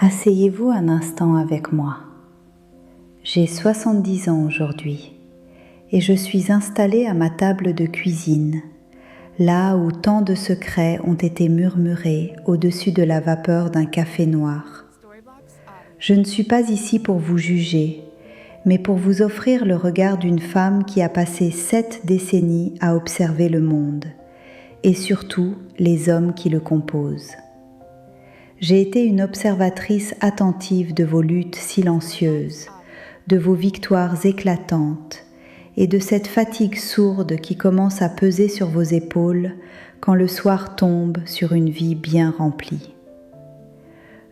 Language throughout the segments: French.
Asseyez-vous un instant avec moi. J'ai 70 ans aujourd'hui et je suis installée à ma table de cuisine, là où tant de secrets ont été murmurés au-dessus de la vapeur d'un café noir. Je ne suis pas ici pour vous juger, mais pour vous offrir le regard d'une femme qui a passé 7 décennies à observer le monde, et surtout les hommes qui le composent. J'ai été une observatrice attentive de vos luttes silencieuses, de vos victoires éclatantes et de cette fatigue sourde qui commence à peser sur vos épaules quand le soir tombe sur une vie bien remplie.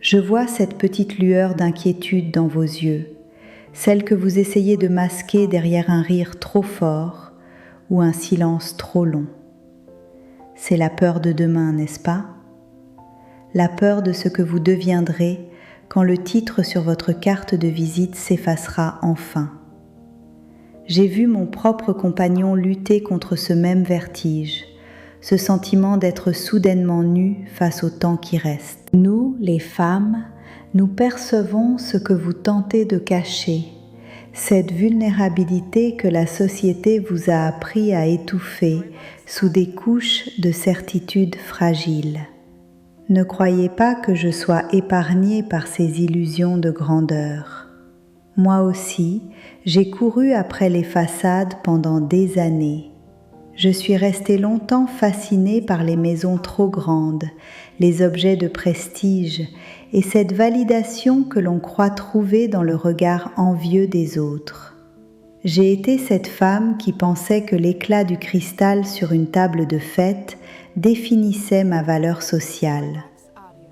Je vois cette petite lueur d'inquiétude dans vos yeux, celle que vous essayez de masquer derrière un rire trop fort ou un silence trop long. C'est la peur de demain, n'est-ce pas ? La peur de ce que vous deviendrez quand le titre sur votre carte de visite s'effacera enfin. J'ai vu mon propre compagnon lutter contre ce même vertige, ce sentiment d'être soudainement nu face au temps qui reste. Nous, les femmes, nous percevons ce que vous tentez de cacher, cette vulnérabilité que la société vous a appris à étouffer sous des couches de certitudes fragiles. Ne croyez pas que je sois épargnée par ces illusions de grandeur. Moi aussi, j'ai couru après les façades pendant des années. Je suis restée longtemps fascinée par les maisons trop grandes, les objets de prestige et cette validation que l'on croit trouver dans le regard envieux des autres. J'ai été cette femme qui pensait que l'éclat du cristal sur une table de fête définissait ma valeur sociale.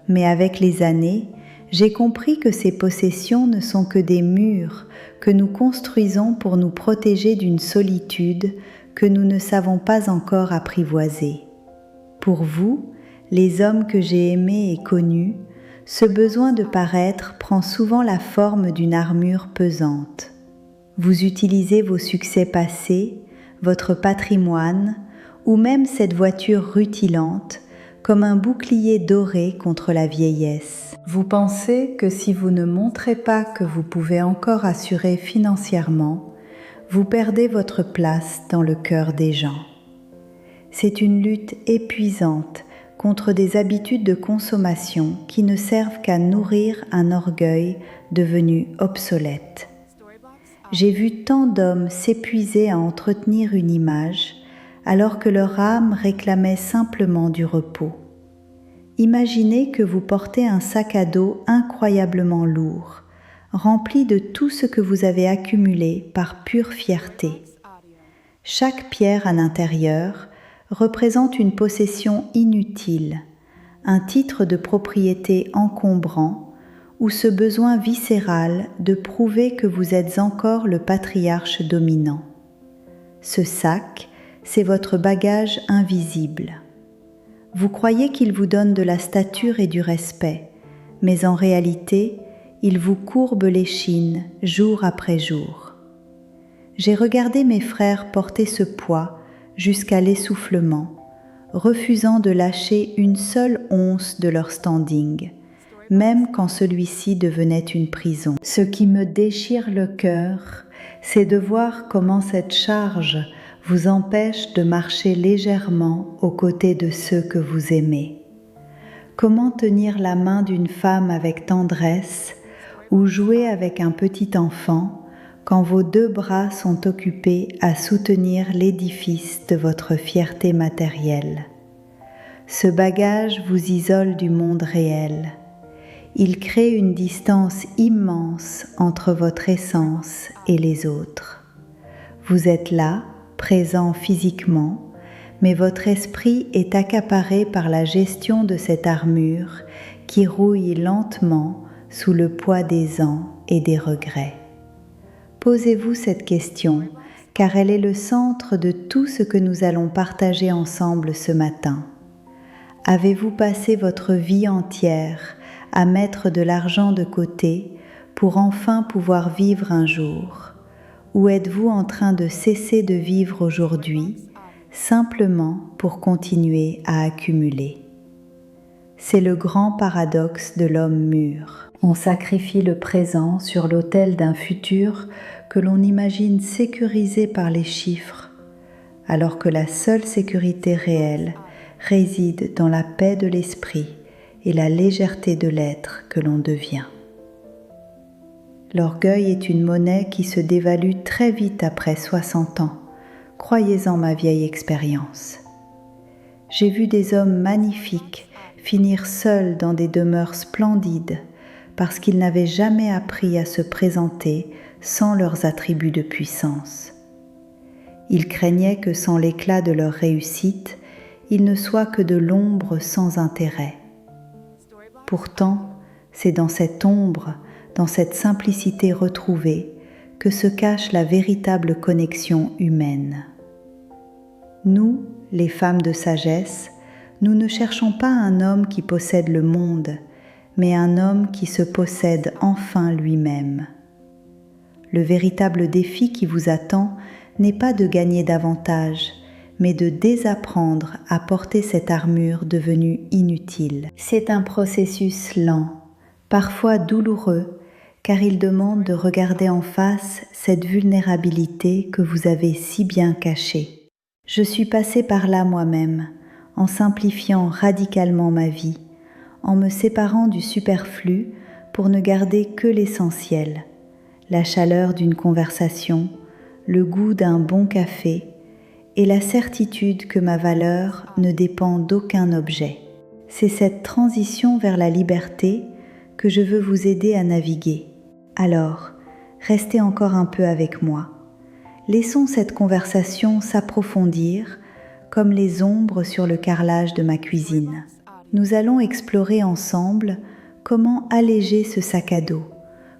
Mais avec les années, j'ai compris que ces possessions ne sont que des murs que nous construisons pour nous protéger d'une solitude que nous ne savons pas encore apprivoiser. Pour vous, les hommes que j'ai aimés et connus, ce besoin de paraître prend souvent la forme d'une armure pesante. Vous utilisez vos succès passés, votre patrimoine, ou même cette voiture rutilante, comme un bouclier doré contre la vieillesse. Vous pensez que si vous ne montrez pas que vous pouvez encore assurer financièrement, vous perdez votre place dans le cœur des gens. C'est une lutte épuisante contre des habitudes de consommation qui ne servent qu'à nourrir un orgueil devenu obsolète. J'ai vu tant d'hommes s'épuiser à entretenir une image, alors que leur âme réclamait simplement du repos. Imaginez que vous portez un sac à dos incroyablement lourd, rempli de tout ce que vous avez accumulé par pure fierté. Chaque pierre à l'intérieur représente une possession inutile, un titre de propriété encombrant ou ce besoin viscéral de prouver que vous êtes encore le patriarche dominant. Ce sac, c'est votre bagage invisible. Vous croyez qu'il vous donne de la stature et du respect, mais en réalité, il vous courbe l'échine jour après jour. J'ai regardé mes frères porter ce poids jusqu'à l'essoufflement, refusant de lâcher une seule once de leur standing, même quand celui-ci devenait une prison. Ce qui me déchire le cœur, c'est de voir comment cette charge vous empêche de marcher légèrement aux côtés de ceux que vous aimez. Comment tenir la main d'une femme avec tendresse ou jouer avec un petit enfant quand vos 2 bras sont occupés à soutenir l'édifice de votre fierté matérielle. Ce bagage vous isole du monde réel. Il crée une distance immense entre votre essence et les autres. Vous êtes là, présent physiquement, mais votre esprit est accaparé par la gestion de cette armure qui rouille lentement sous le poids des ans et des regrets. Posez-vous cette question, car elle est le centre de tout ce que nous allons partager ensemble ce matin. Avez-vous passé votre vie entière à mettre de l'argent de côté pour enfin pouvoir vivre un jour ? Ou êtes-vous en train de cesser de vivre aujourd'hui, simplement pour continuer à accumuler ? C'est le grand paradoxe de l'homme mûr. On sacrifie le présent sur l'autel d'un futur que l'on imagine sécurisé par les chiffres, alors que la seule sécurité réelle réside dans la paix de l'esprit et la légèreté de l'être que l'on devient. L'orgueil est une monnaie qui se dévalue très vite après 60 ans, croyez-en ma vieille expérience. J'ai vu des hommes magnifiques finir seuls dans des demeures splendides parce qu'ils n'avaient jamais appris à se présenter sans leurs attributs de puissance. Ils craignaient que sans l'éclat de leur réussite, ils ne soient que de l'ombre sans intérêt. Pourtant, c'est dans cette ombre, dans cette simplicité retrouvée, que se cache la véritable connexion humaine. Nous, les femmes de sagesse, nous ne cherchons pas un homme qui possède le monde, mais un homme qui se possède enfin lui-même. Le véritable défi qui vous attend n'est pas de gagner davantage, mais de désapprendre à porter cette armure devenue inutile. C'est un processus lent, parfois douloureux, car il demande de regarder en face cette vulnérabilité que vous avez si bien cachée. Je suis passée par là moi-même, en simplifiant radicalement ma vie, en me séparant du superflu pour ne garder que l'essentiel, la chaleur d'une conversation, le goût d'un bon café et la certitude que ma valeur ne dépend d'aucun objet. C'est cette transition vers la liberté que je veux vous aider à naviguer. Alors, restez encore un peu avec moi. Laissons cette conversation s'approfondir comme les ombres sur le carrelage de ma cuisine. Nous allons explorer ensemble comment alléger ce sac à dos,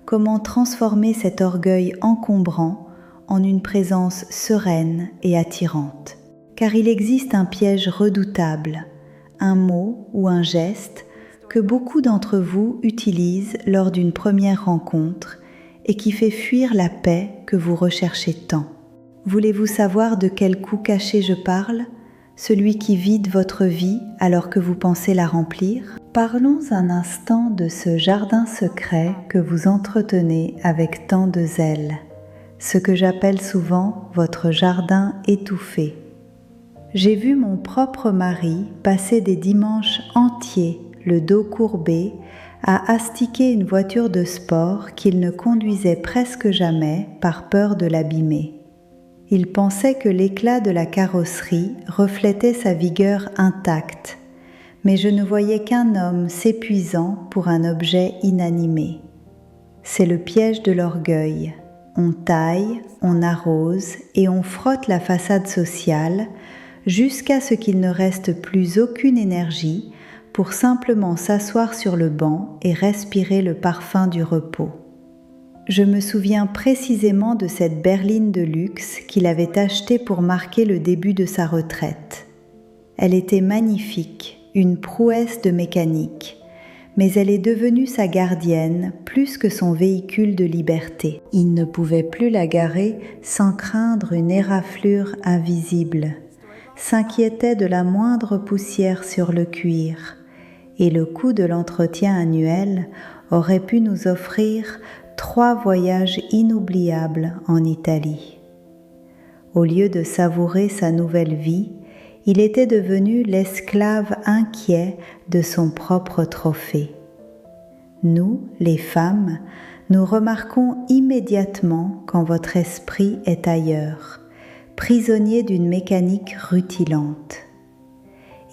comment transformer cet orgueil encombrant en une présence sereine et attirante. Car il existe un piège redoutable, un mot ou un geste que beaucoup d'entre vous utilisent lors d'une première rencontre et qui fait fuir la paix que vous recherchez tant. Voulez-vous savoir de quel coup caché je parle ? Celui qui vide votre vie alors que vous pensez la remplir? Parlons un instant de ce jardin secret que vous entretenez avec tant de zèle, ce que j'appelle souvent votre jardin étouffé. J'ai vu mon propre mari passer des dimanches entiers, le dos courbé, à astiquer une voiture de sport qu'il ne conduisait presque jamais par peur de l'abîmer. Il pensait que l'éclat de la carrosserie reflétait sa vigueur intacte, mais je ne voyais qu'un homme s'épuisant pour un objet inanimé. C'est le piège de l'orgueil. On taille, on arrose et on frotte la façade sociale jusqu'à ce qu'il ne reste plus aucune énergie pour simplement s'asseoir sur le banc et respirer le parfum du repos. Je me souviens précisément de cette berline de luxe qu'il avait achetée pour marquer le début de sa retraite. Elle était magnifique, une prouesse de mécanique, mais elle est devenue sa gardienne plus que son véhicule de liberté. Il ne pouvait plus la garer sans craindre une éraflure invisible, s'inquiétait de la moindre poussière sur le cuir, et le coût de l'entretien annuel aurait pu nous offrir 3 voyages inoubliables en Italie. Au lieu de savourer sa nouvelle vie, il était devenu l'esclave inquiet de son propre trophée. Nous, les femmes, nous remarquons immédiatement quand votre esprit est ailleurs, prisonnier d'une mécanique rutilante.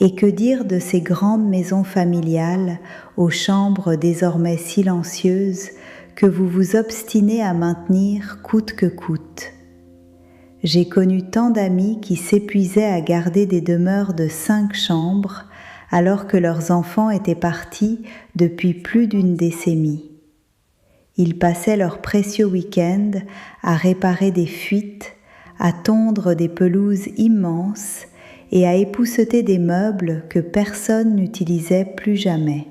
Et que dire de ces grandes maisons familiales aux chambres désormais silencieuses que vous vous obstinez à maintenir coûte que coûte. J'ai connu tant d'amis qui s'épuisaient à garder des demeures de 5 chambres alors que leurs enfants étaient partis depuis plus d'une décennie. Ils passaient leurs précieux week-ends à réparer des fuites, à tondre des pelouses immenses et à épousseter des meubles que personne n'utilisait plus jamais.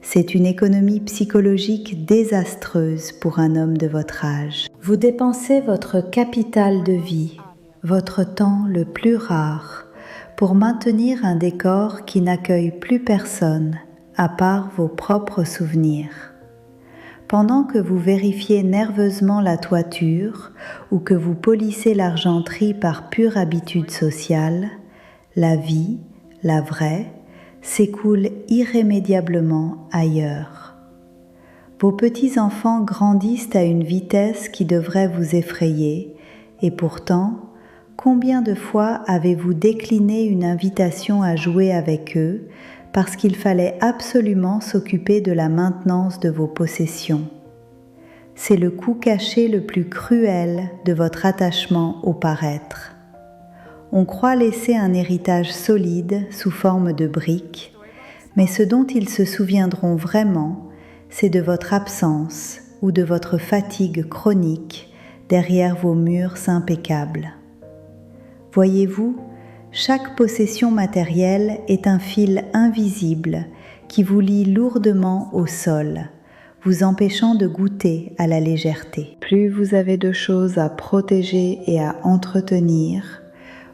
C'est une économie psychologique désastreuse pour un homme de votre âge. Vous dépensez votre capital de vie, votre temps le plus rare, pour maintenir un décor qui n'accueille plus personne, à part vos propres souvenirs. Pendant que vous vérifiez nerveusement la toiture ou que vous polissez l'argenterie par pure habitude sociale, la vie, la vraie, s'écoule irrémédiablement ailleurs. Vos petits-enfants grandissent à une vitesse qui devrait vous effrayer, et pourtant, combien de fois avez-vous décliné une invitation à jouer avec eux parce qu'il fallait absolument s'occuper de la maintenance de vos possessions? C'est le coup caché le plus cruel de votre attachement au paraître. On croit laisser un héritage solide sous forme de briques, mais ce dont ils se souviendront vraiment, c'est de votre absence ou de votre fatigue chronique derrière vos murs impeccables. Voyez-vous, chaque possession matérielle est un fil invisible qui vous lie lourdement au sol, vous empêchant de goûter à la légèreté. Plus vous avez de choses à protéger et à entretenir,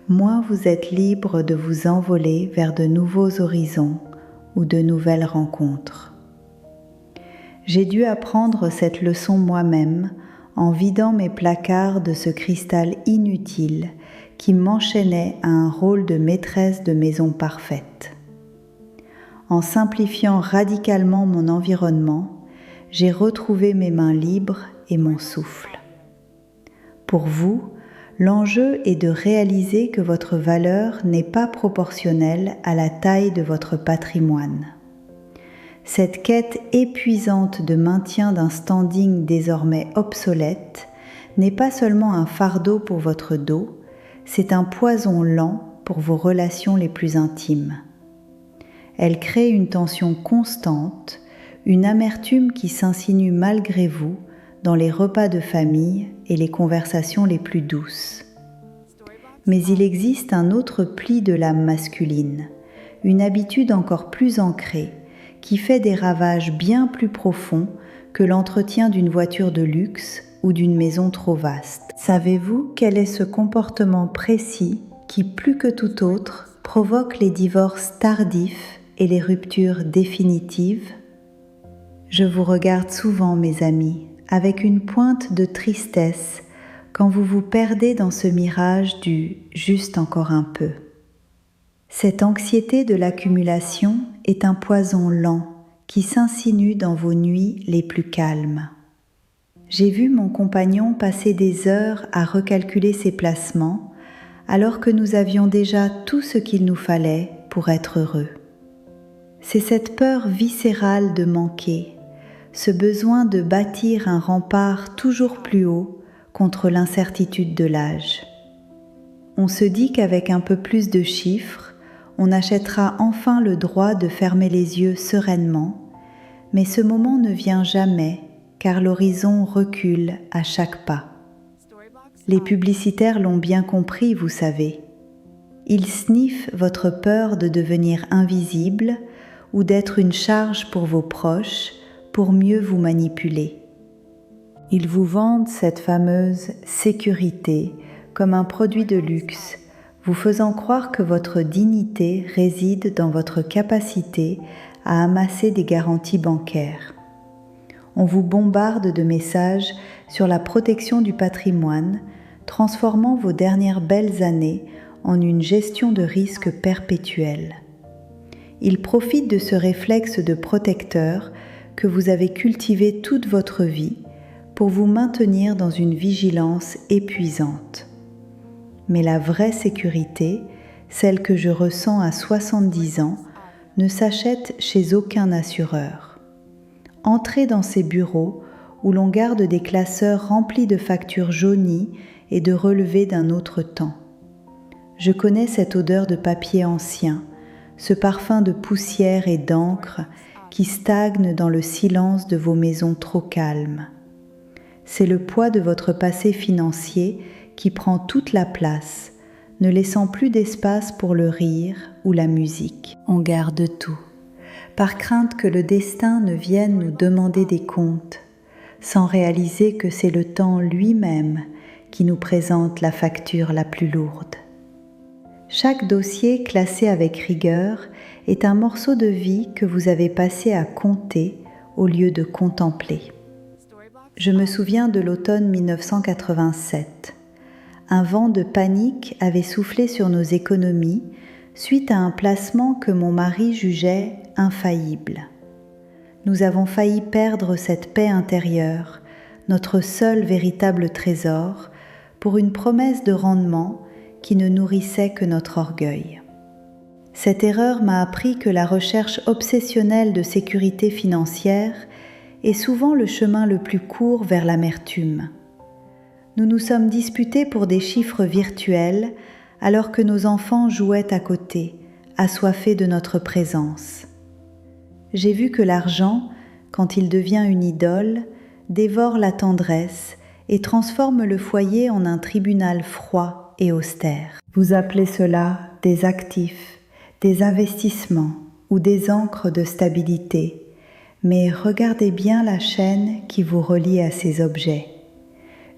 moins vous êtes libre de vous envoler vers de nouveaux horizons ou de nouvelles rencontres. J'ai dû apprendre cette leçon moi-même en vidant mes placards de ce cristal inutile qui m'enchaînait à un rôle de maîtresse de maison parfaite. En simplifiant radicalement mon environnement, j'ai retrouvé mes mains libres et mon souffle. Pour vous, l'enjeu est de réaliser que votre valeur n'est pas proportionnelle à la taille de votre patrimoine. Cette quête épuisante de maintien d'un standing désormais obsolète n'est pas seulement un fardeau pour votre dos, c'est un poison lent pour vos relations les plus intimes. Elle crée une tension constante, une amertume qui s'insinue malgré vous dans les repas de famille et les conversations les plus douces. Mais il existe un autre pli de l'âme masculine, une habitude encore plus ancrée, qui fait des ravages bien plus profonds que l'entretien d'une voiture de luxe ou d'une maison trop vaste. Savez-vous quel est ce comportement précis qui, plus que tout autre, provoque les divorces tardifs et les ruptures définitives? Je vous regarde souvent, mes amis, avec une pointe de tristesse quand vous vous perdez dans ce mirage du « juste encore un peu ». Cette anxiété de l'accumulation est un poison lent qui s'insinue dans vos nuits les plus calmes. J'ai vu mon compagnon passer des heures à recalculer ses placements alors que nous avions déjà tout ce qu'il nous fallait pour être heureux. C'est cette peur viscérale de manquer, ce besoin de bâtir un rempart toujours plus haut contre l'incertitude de l'âge. On se dit qu'avec un peu plus de chiffres, on achètera enfin le droit de fermer les yeux sereinement, mais ce moment ne vient jamais car l'horizon recule à chaque pas. Les publicitaires l'ont bien compris, vous savez. Ils sniffent votre peur de devenir invisible ou d'être une charge pour vos proches pour mieux vous manipuler. Ils vous vendent cette fameuse sécurité comme un produit de luxe, vous faisant croire que votre dignité réside dans votre capacité à amasser des garanties bancaires. On vous bombarde de messages sur la protection du patrimoine, transformant vos dernières belles années en une gestion de risque perpétuelle. Ils profitent de ce réflexe de protecteur que vous avez cultivé toute votre vie pour vous maintenir dans une vigilance épuisante. Mais la vraie sécurité, celle que je ressens à 70 ans, ne s'achète chez aucun assureur. Entrez dans ces bureaux où l'on garde des classeurs remplis de factures jaunies et de relevés d'un autre temps. Je connais cette odeur de papier ancien, ce parfum de poussière et d'encre qui stagne dans le silence de vos maisons trop calmes. C'est le poids de votre passé financier qui prend toute la place, ne laissant plus d'espace pour le rire ou la musique. On garde tout, par crainte que le destin ne vienne nous demander des comptes, sans réaliser que c'est le temps lui-même qui nous présente la facture la plus lourde. Chaque dossier classé avec rigueur est un morceau de vie que vous avez passé à compter au lieu de contempler. Je me souviens de l'automne 1987. Un vent de panique avait soufflé sur nos économies suite à un placement que mon mari jugeait infaillible. Nous avons failli perdre cette paix intérieure, notre seul véritable trésor, pour une promesse de rendement qui ne nourrissait que notre orgueil. Cette erreur m'a appris que la recherche obsessionnelle de sécurité financière est souvent le chemin le plus court vers l'amertume. Nous nous sommes disputés pour des chiffres virtuels alors que nos enfants jouaient à côté, assoiffés de notre présence. J'ai vu que l'argent, quand il devient une idole, dévore la tendresse et transforme le foyer en un tribunal froid et austère. Vous appelez cela des actifs, des investissements ou des ancres de stabilité, mais regardez bien la chaîne qui vous relie à ces objets.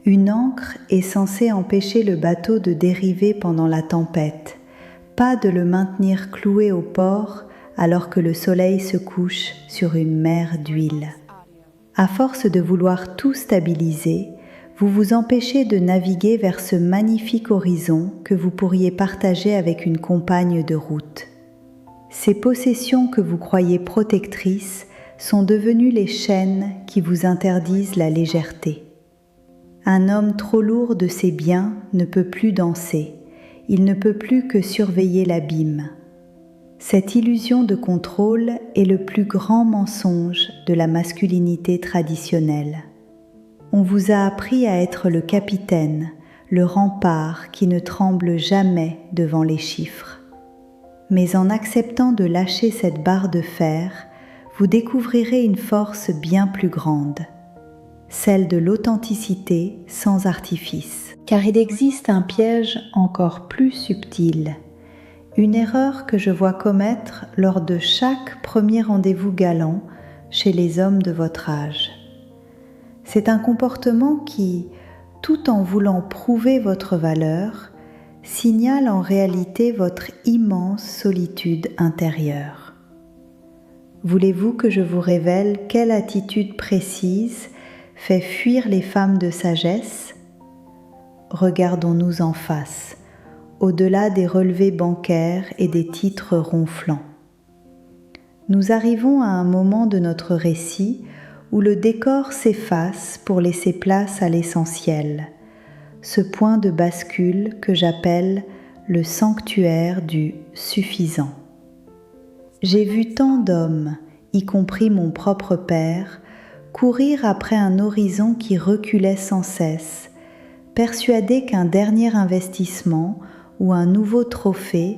Une ancre est censée empêcher le bateau de dériver pendant la tempête, pas de le maintenir cloué au port alors que le soleil se couche sur une mer d'huile. À force de vouloir tout stabiliser, vous vous empêchez de naviguer vers ce magnifique horizon que vous pourriez partager avec une compagne de route. Ces possessions que vous croyez protectrices sont devenues les chaînes qui vous interdisent la légèreté. Un homme trop lourd de ses biens ne peut plus danser, il ne peut plus que surveiller l'abîme. Cette illusion de contrôle est le plus grand mensonge de la masculinité traditionnelle. On vous a appris à être le capitaine, le rempart qui ne tremble jamais devant les chiffres. Mais en acceptant de lâcher cette barre de fer, vous découvrirez une force bien plus grande, celle de l'authenticité sans artifice. Car il existe un piège encore plus subtil, une erreur que je vois commettre lors de chaque premier rendez-vous galant chez les hommes de votre âge. C'est un comportement qui, tout en voulant prouver votre valeur, signale en réalité votre immense solitude intérieure. Voulez-vous que je vous révèle quelle attitude précise fait fuir les femmes de sagesse? Regardons-nous en face, au-delà des relevés bancaires et des titres ronflants. Nous arrivons à un moment de notre récit où le décor s'efface pour laisser place à l'essentiel, ce point de bascule que j'appelle le sanctuaire du suffisant. J'ai vu tant d'hommes, y compris mon propre père, courir après un horizon qui reculait sans cesse, persuadés qu'un dernier investissement ou un nouveau trophée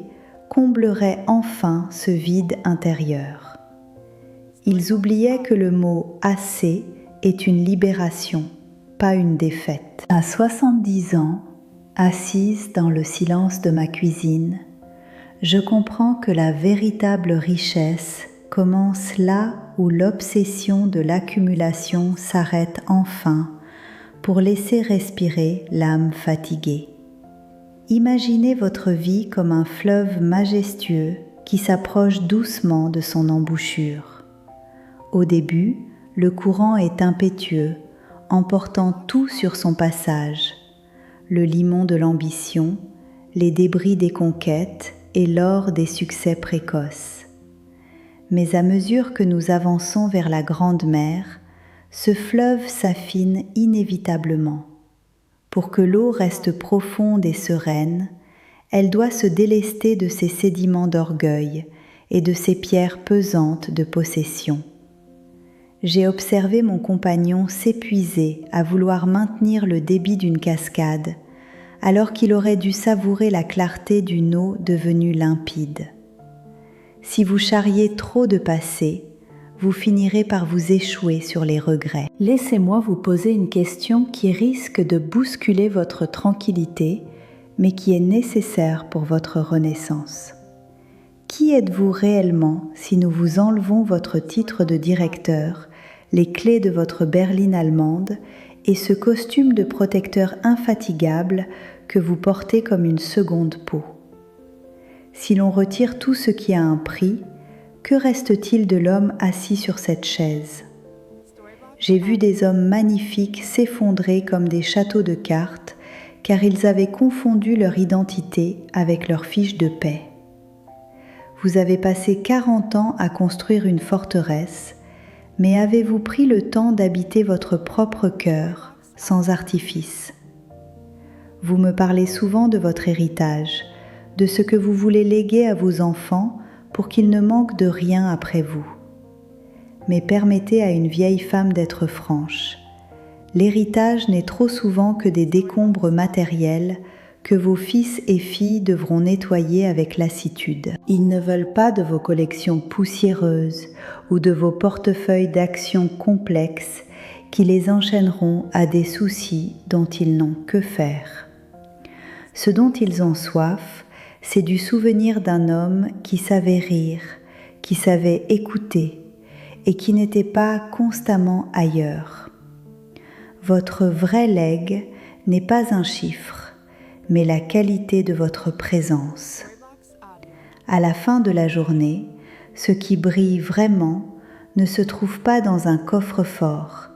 comblerait enfin ce vide intérieur. Ils oubliaient que le mot « assez » est une libération, pas une défaite. À 70 ans, assise dans le silence de ma cuisine, je comprends que la véritable richesse commence là où l'obsession de l'accumulation s'arrête enfin pour laisser respirer l'âme fatiguée. Imaginez votre vie comme un fleuve majestueux qui s'approche doucement de son embouchure. Au début, le courant est impétueux, emportant tout sur son passage, le limon de l'ambition, les débris des conquêtes et l'or des succès précoces. Mais à mesure que nous avançons vers la grande mer, ce fleuve s'affine inévitablement. Pour que l'eau reste profonde et sereine, elle doit se délester de ses sédiments d'orgueil et de ses pierres pesantes de possession. J'ai observé mon compagnon s'épuiser à vouloir maintenir le débit d'une cascade, alors qu'il aurait dû savourer la clarté d'une eau devenue limpide. Si vous charriez trop de passé, vous finirez par vous échouer sur les regrets. Laissez-moi vous poser une question qui risque de bousculer votre tranquillité, mais qui est nécessaire pour votre renaissance. Qui êtes-vous réellement si nous vous enlevons votre titre de directeur, les clés de votre berline allemande et ce costume de protecteur infatigable que vous portez comme une seconde peau? Si l'on retire tout ce qui a un prix, que reste-t-il de l'homme assis sur cette chaise ? J'ai vu des hommes magnifiques s'effondrer comme des châteaux de cartes, car ils avaient confondu leur identité avec leur fiche de paix. Vous avez passé 40 ans à construire une forteresse, mais avez-vous pris le temps d'habiter votre propre cœur, sans artifice ? Vous me parlez souvent de votre héritage, de ce que vous voulez léguer à vos enfants pour qu'ils ne manquent de rien après vous. Mais permettez à une vieille femme d'être franche. L'héritage n'est trop souvent que des décombres matériels que vos fils et filles devront nettoyer avec lassitude. Ils ne veulent pas de vos collections poussiéreuses ou de vos portefeuilles d'actions complexes qui les enchaîneront à des soucis dont ils n'ont que faire. Ce dont ils ont soif, c'est du souvenir d'un homme qui savait rire, qui savait écouter et qui n'était pas constamment ailleurs. Votre vrai legs n'est pas un chiffre, mais la qualité de votre présence. À la fin de la journée, ce qui brille vraiment ne se trouve pas dans un coffre-fort,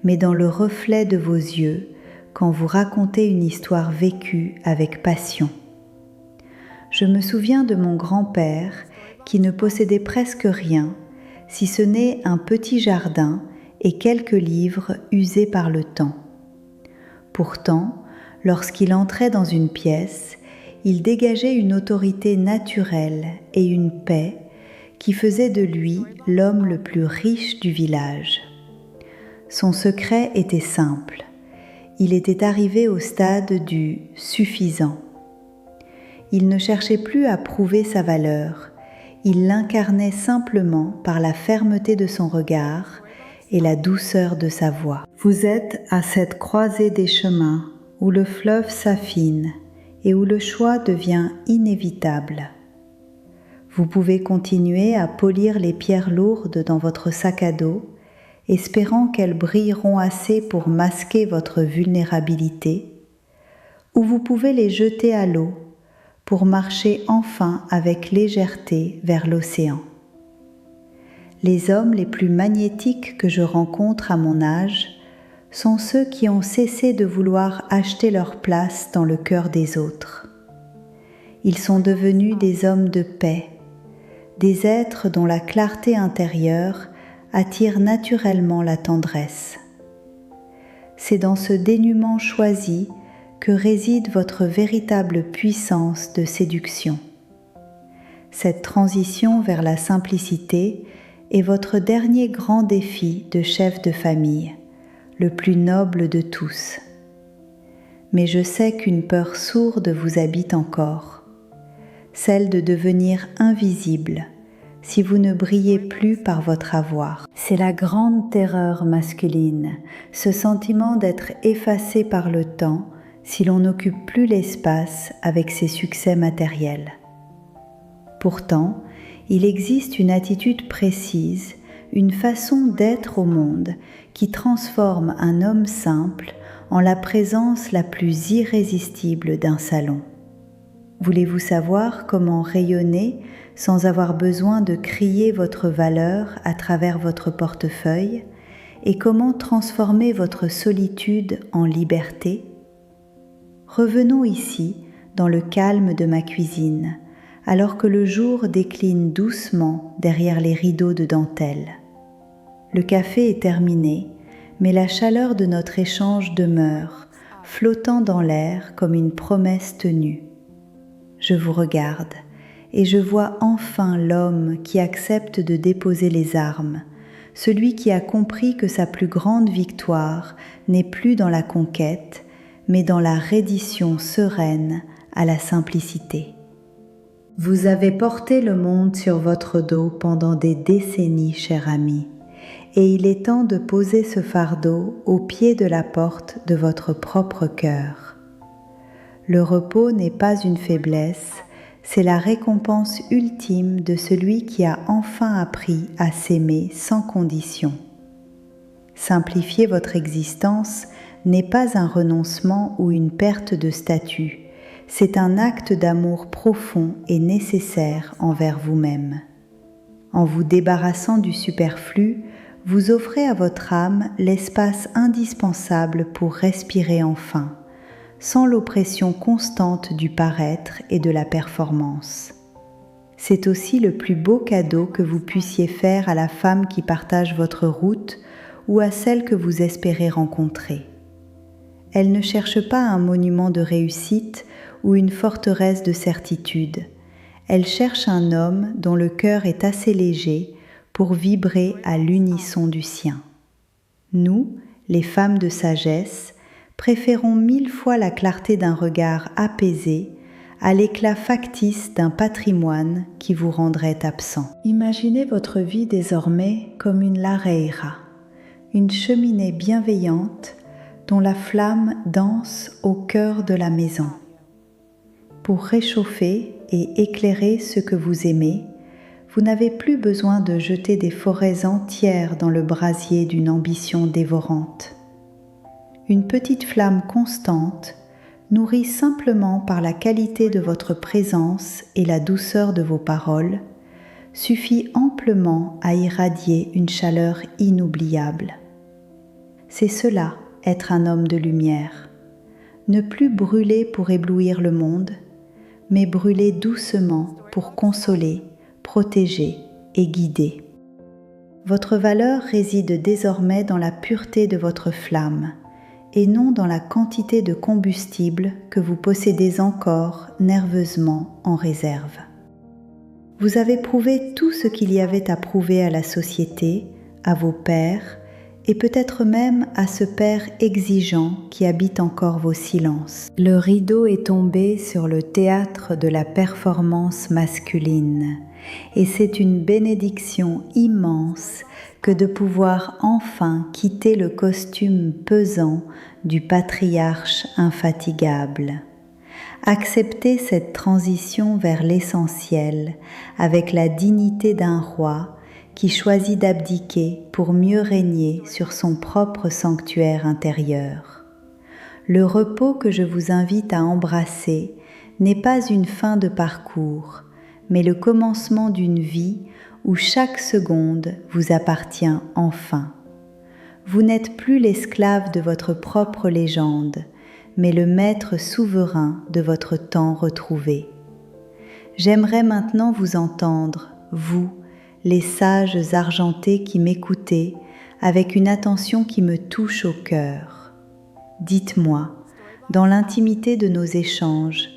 mais dans le reflet de vos yeux quand vous racontez une histoire vécue avec passion. Je me souviens de mon grand-père qui ne possédait presque rien, si ce n'est un petit jardin et quelques livres usés par le temps. Pourtant, lorsqu'il entrait dans une pièce, il dégageait une autorité naturelle et une paix qui faisaient de lui l'homme le plus riche du village. Son secret était simple. Il était arrivé au stade du suffisant. Il ne cherchait plus à prouver sa valeur. Il l'incarnait simplement par la fermeté de son regard et la douceur de sa voix. Vous êtes à cette croisée des chemins où le fleuve s'affine et où le choix devient inévitable. Vous pouvez continuer à polir les pierres lourdes dans votre sac à dos, espérant qu'elles brilleront assez pour masquer votre vulnérabilité, ou vous pouvez les jeter à l'eau pour marcher enfin avec légèreté vers l'océan. Les hommes les plus magnétiques que je rencontre à mon âge sont ceux qui ont cessé de vouloir acheter leur place dans le cœur des autres. Ils sont devenus des hommes de paix, des êtres dont la clarté intérieure attire naturellement la tendresse. C'est dans ce dénuement choisi que réside votre véritable puissance de séduction. Cette transition vers la simplicité est votre dernier grand défi de chef de famille, le plus noble de tous. Mais je sais qu'une peur sourde vous habite encore, celle de devenir invisible si vous ne brillez plus par votre avoir. C'est la grande terreur masculine, ce sentiment d'être effacé par le temps si l'on n'occupe plus l'espace avec ses succès matériels. Pourtant, il existe une attitude précise, une façon d'être au monde qui transforme un homme simple en la présence la plus irrésistible d'un salon. Voulez-vous savoir comment rayonner sans avoir besoin de crier votre valeur à travers votre portefeuille et comment transformer votre solitude en liberté ? Revenons ici, dans le calme de ma cuisine, alors que le jour décline doucement derrière les rideaux de dentelle. Le café est terminé, mais la chaleur de notre échange demeure, flottant dans l'air comme une promesse tenue. Je vous regarde et je vois enfin l'homme qui accepte de déposer les armes, celui qui a compris que sa plus grande victoire n'est plus dans la conquête, mais dans la reddition sereine à la simplicité. Vous avez porté le monde sur votre dos pendant des décennies, cher ami, et il est temps de poser ce fardeau au pied de la porte de votre propre cœur. Le repos n'est pas une faiblesse, c'est la récompense ultime de celui qui a enfin appris à s'aimer sans condition. Simplifier votre existence n'est pas un renoncement ou une perte de statut, C'est un acte d'amour profond et nécessaire envers vous-même. En vous débarrassant du superflu, vous offrez à votre âme l'espace indispensable pour respirer enfin, sans l'oppression constante du paraître et de la performance. C'est aussi le plus beau cadeau que vous puissiez faire à la femme qui partage votre route ou à celle que vous espérez rencontrer. Elle ne cherche pas un monument de réussite ou une forteresse de certitude. Elle cherche un homme dont le cœur est assez léger pour vibrer à l'unisson du sien. Nous, les femmes de sagesse, préférons 1000 fois la clarté d'un regard apaisé à l'éclat factice d'un patrimoine qui vous rendrait absent. Imaginez votre vie désormais comme une lareira, une cheminée bienveillante dont la flamme danse au cœur de la maison. Pour réchauffer et éclairer ce que vous aimez, vous n'avez plus besoin de jeter des forêts entières dans le brasier d'une ambition dévorante. Une petite flamme constante, nourrie simplement par la qualité de votre présence et la douceur de vos paroles, suffit amplement à irradier une chaleur inoubliable. C'est cela, être un homme de lumière. Ne plus brûler pour éblouir le monde, mais brûler doucement pour consoler, protéger et guider. Votre valeur réside désormais dans la pureté de votre flamme, et non dans la quantité de combustible que vous possédez encore nerveusement en réserve. Vous avez prouvé tout ce qu'il y avait à prouver à la société, à vos pairs, et peut-être même à ce père exigeant qui habite encore vos silences. Le rideau est tombé sur le théâtre de la performance masculine, et c'est une bénédiction immense que de pouvoir enfin quitter le costume pesant du patriarche infatigable. Accepter cette transition vers l'essentiel avec la dignité d'un roi qui choisit d'abdiquer pour mieux régner sur son propre sanctuaire intérieur. Le repos que je vous invite à embrasser n'est pas une fin de parcours, mais le commencement d'une vie où chaque seconde vous appartient enfin. Vous n'êtes plus l'esclave de votre propre légende, mais le maître souverain de votre temps retrouvé. J'aimerais maintenant vous entendre, vous, les sages argentés qui m'écoutez avec une attention qui me touche au cœur. Dites-moi, dans l'intimité de nos échanges,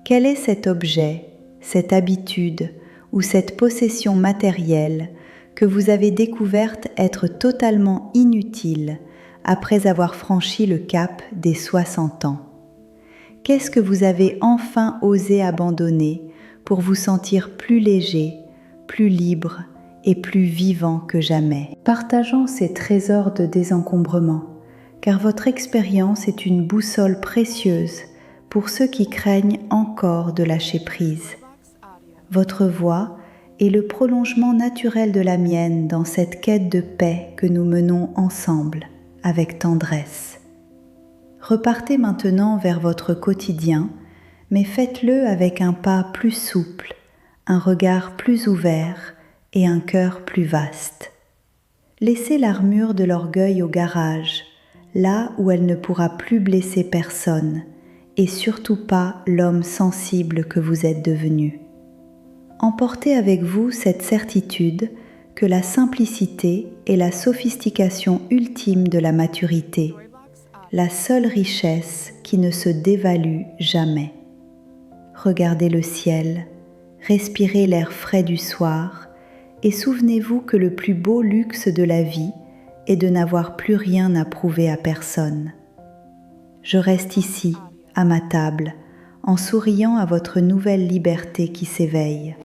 quel est cet objet, cette habitude ou cette possession matérielle que vous avez découverte être totalement inutile après avoir franchi le cap des 60 ans. Qu'est-ce que vous avez enfin osé abandonner pour vous sentir plus léger, plus libre et plus vivant que jamais? Partageons ces trésors de désencombrement, car votre expérience est une boussole précieuse pour ceux qui craignent encore de lâcher prise. Votre voix est le prolongement naturel de la mienne dans cette quête de paix que nous menons ensemble, avec tendresse. Repartez maintenant vers votre quotidien, mais faites-le avec un pas plus souple, un regard plus ouvert et un cœur plus vaste. Laissez l'armure de l'orgueil au garage, là où elle ne pourra plus blesser personne, et surtout pas l'homme sensible que vous êtes devenu. Emportez avec vous cette certitude que la simplicité est la sophistication ultime de la maturité, la seule richesse qui ne se dévalue jamais. Regardez le ciel, respirez l'air frais du soir et souvenez-vous que le plus beau luxe de la vie est de n'avoir plus rien à prouver à personne. Je reste ici, à ma table, en souriant à votre nouvelle liberté qui s'éveille.